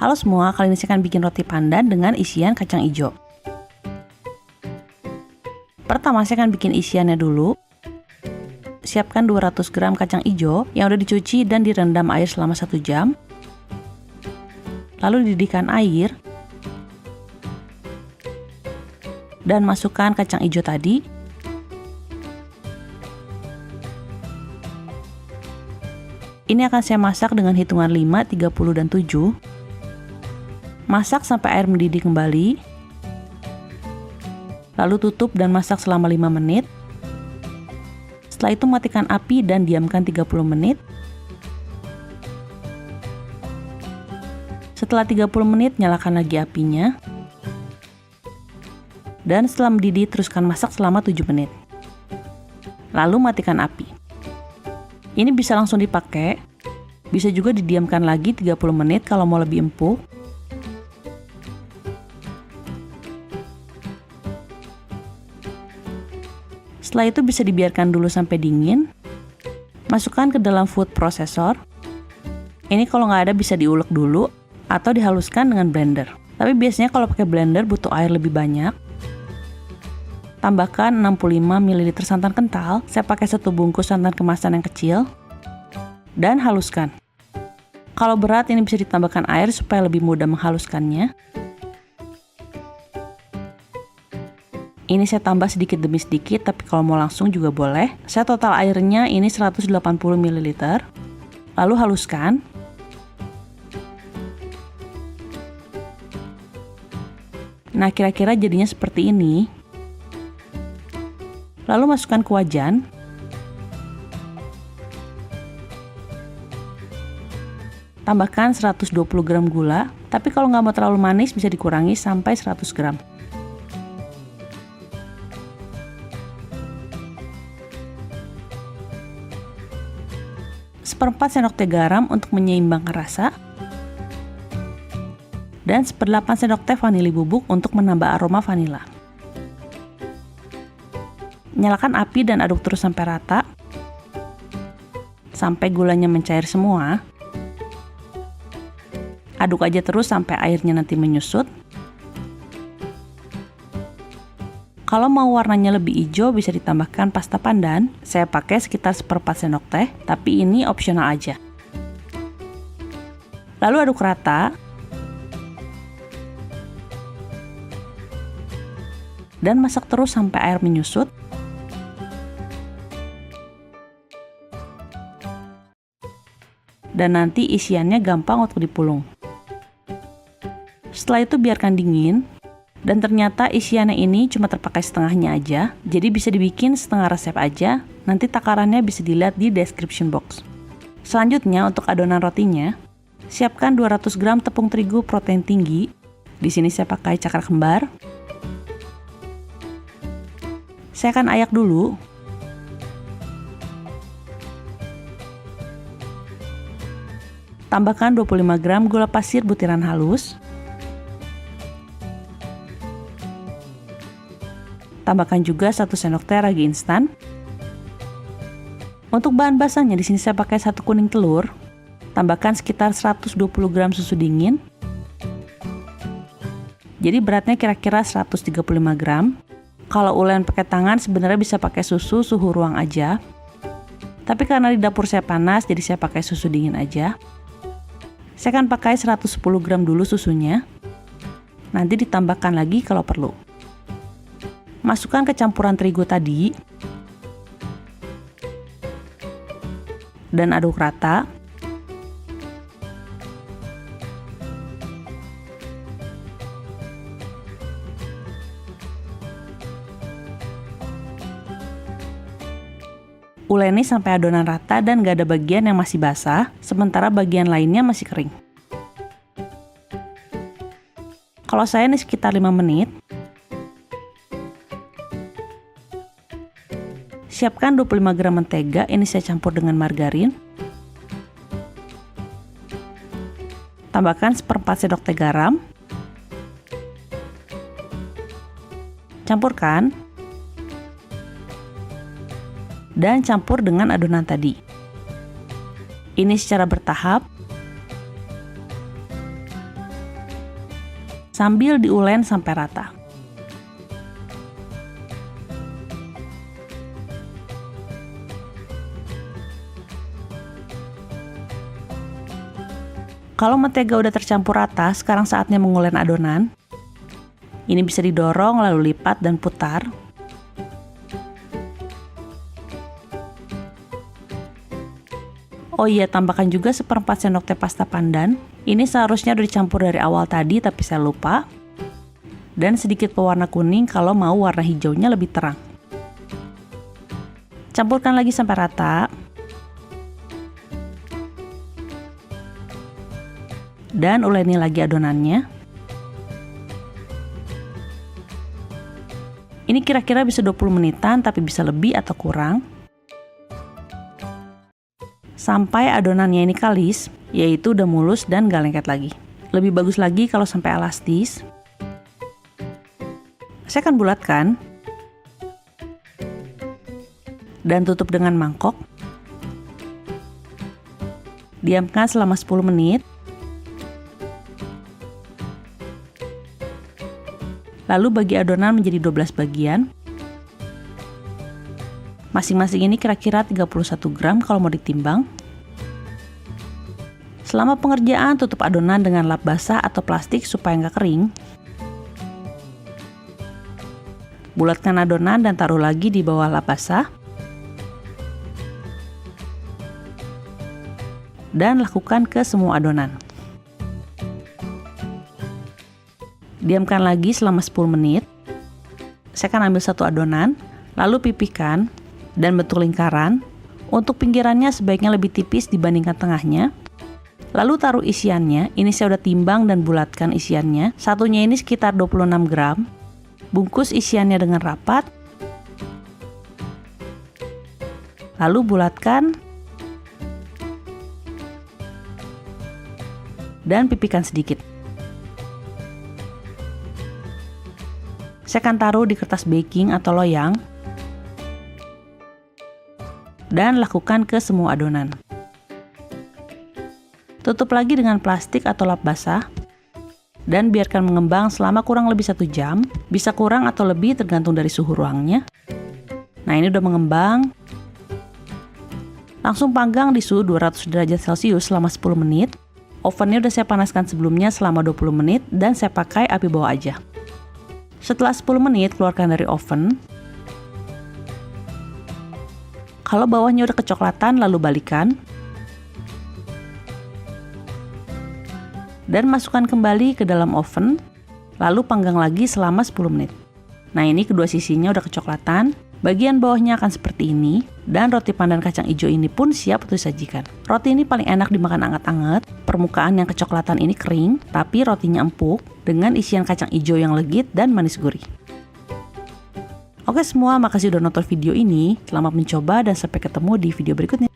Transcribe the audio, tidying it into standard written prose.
Halo semua, kali ini saya akan bikin roti pandan dengan isian kacang ijo. Pertama saya akan bikin isiannya dulu. Siapkan 200 gram kacang ijo yang udah dicuci dan direndam air selama 1 jam. Lalu didihkan air. Dan masukkan kacang ijo tadi. Ini akan saya masak dengan hitungan 5, 30, dan 7. Masak sampai air mendidih kembali. Lalu tutup dan masak selama 5 menit. Setelah itu matikan api dan diamkan 30 menit. Setelah 30 menit nyalakan lagi apinya. Dan setelah mendidih teruskan masak selama 7 menit. Lalu matikan api. Ini bisa langsung dipakai, bisa juga didiamkan lagi 30 menit kalau mau lebih empuk. Setelah itu bisa dibiarkan dulu sampai dingin. Masukkan ke dalam food processor. Ini kalau nggak ada bisa diulek dulu atau dihaluskan dengan blender. Tapi biasanya kalau pakai blender butuh air lebih banyak. Tambahkan 65 ml santan kental, saya pakai 1 bungkus santan kemasan yang kecil, dan haluskan. Kalau berat ini bisa ditambahkan air supaya lebih mudah menghaluskannya. Ini saya tambah sedikit demi sedikit, tapi kalau mau langsung juga boleh. Saya total airnya ini 180 ml, lalu haluskan. Nah, kira-kira jadinya seperti ini. Lalu masukkan ke wajan. Tambahkan 120 gram gula, tapi kalau nggak mau terlalu manis bisa dikurangi sampai 100 gram. Seperempat sendok teh garam untuk menyeimbangkan rasa. Dan 1/8 sendok teh vanili bubuk untuk menambah aroma vanila. Nyalakan api dan aduk terus sampai rata. Sampai gulanya mencair semua. Aduk aja terus sampai airnya nanti menyusut. Kalau mau warnanya lebih hijau bisa ditambahkan pasta pandan. Saya pakai sekitar 1/4 sendok teh, tapi ini opsional aja. Lalu aduk rata. Dan masak terus sampai air menyusut. Dan nanti isiannya gampang untuk dipulung. Setelah itu biarkan dingin. Dan ternyata isiannya ini cuma terpakai setengahnya aja, jadi bisa dibikin setengah resep aja. Nanti takarannya bisa dilihat di description box. Selanjutnya untuk adonan rotinya, siapkan 200 gram tepung terigu protein tinggi. Di sini saya pakai cakra kembar. Saya akan ayak dulu. Tambahkan 25 gram gula pasir butiran halus. Tambahkan juga 1 sendok teh ragi instan. Untuk bahan basahnya di sini saya pakai 1 kuning telur. Tambahkan sekitar 120 gram susu dingin. Jadi beratnya kira-kira 135 gram. Kalau ulen pakai tangan sebenarnya bisa pakai susu suhu ruang aja. Tapi karena di dapur saya panas jadi saya pakai susu dingin aja. Saya akan pakai 110 gram dulu susunya. Nanti ditambahkan lagi kalau perlu. Masukkan ke campuran terigu tadi. Dan aduk rata. Uleni sampai adonan rata dan gak ada bagian yang masih basah, sementara bagian lainnya masih kering. Kalau saya ini sekitar 5 menit. Siapkan 25 gram mentega, ini saya campur dengan margarin. Tambahkan 1/4 sendok teh garam. Campurkan. Dan campur dengan adonan tadi. Ini secara bertahap. sambil diulen sampai rata. Kalau mentega udah tercampur rata, sekarang saatnya mengulen adonan. Ini bisa didorong lalu lipat dan putar. Oh iya, tambahkan juga 1/4 sendok teh pasta pandan. Ini seharusnya udah dicampur dari awal tadi, tapi saya lupa. Dan sedikit pewarna kuning kalau mau warna hijaunya lebih terang. Campurkan lagi sampai rata. Dan uleni lagi adonannya. Ini kira-kira bisa 20 menitan, tapi bisa lebih atau kurang. Sampai adonannya ini kalis, yaitu udah mulus dan gak lengket lagi. Lebih bagus lagi kalau sampai elastis. Saya akan bulatkan. Dan tutup dengan mangkok. Diamkan selama 10 menit. Lalu bagi adonan menjadi 12 bagian. Masing-masing ini kira-kira 31 gram kalau mau ditimbang. Selama pengerjaan, tutup adonan dengan lap basah atau plastik supaya nggak kering. Bulatkan adonan dan taruh lagi di bawah lap basah. Dan lakukan ke semua adonan. Diamkan lagi selama 10 menit. Saya akan ambil satu adonan, lalu pipihkan dan bentuk lingkaran. Untuk pinggirannya sebaiknya lebih tipis dibandingkan tengahnya. Lalu taruh isiannya. Ini saya udah timbang dan bulatkan isiannya. Satunya ini sekitar 26 gram. Bungkus isiannya dengan rapat. Lalu bulatkan. Dan pipihkan sedikit. Saya akan taruh di kertas baking atau loyang. Dan lakukan ke semua adonan. Tutup lagi dengan plastik atau lap basah. Dan biarkan mengembang selama kurang lebih 1 jam. Bisa kurang atau lebih tergantung dari suhu ruangnya. Nah, ini udah mengembang. Langsung panggang di suhu 200 derajat Celcius selama 10 menit. Ovennya udah saya panaskan sebelumnya selama 20 menit dan saya pakai api bawah aja. Setelah 10 menit, keluarkan dari oven. Kalau bawahnya udah kecoklatan, lalu balikan. Dan masukkan kembali ke dalam oven, lalu panggang lagi selama 10 menit. Nah, ini kedua sisinya udah kecoklatan. Bagian bawahnya akan seperti ini, dan roti pandan kacang hijau ini pun siap untuk disajikan. Roti ini paling enak dimakan anget-anget. Permukaan yang kecoklatan ini kering, tapi rotinya empuk, dengan isian kacang hijau yang legit dan manis gurih. Oke semua, makasih udah nonton video ini. Selamat mencoba dan sampai ketemu di video berikutnya.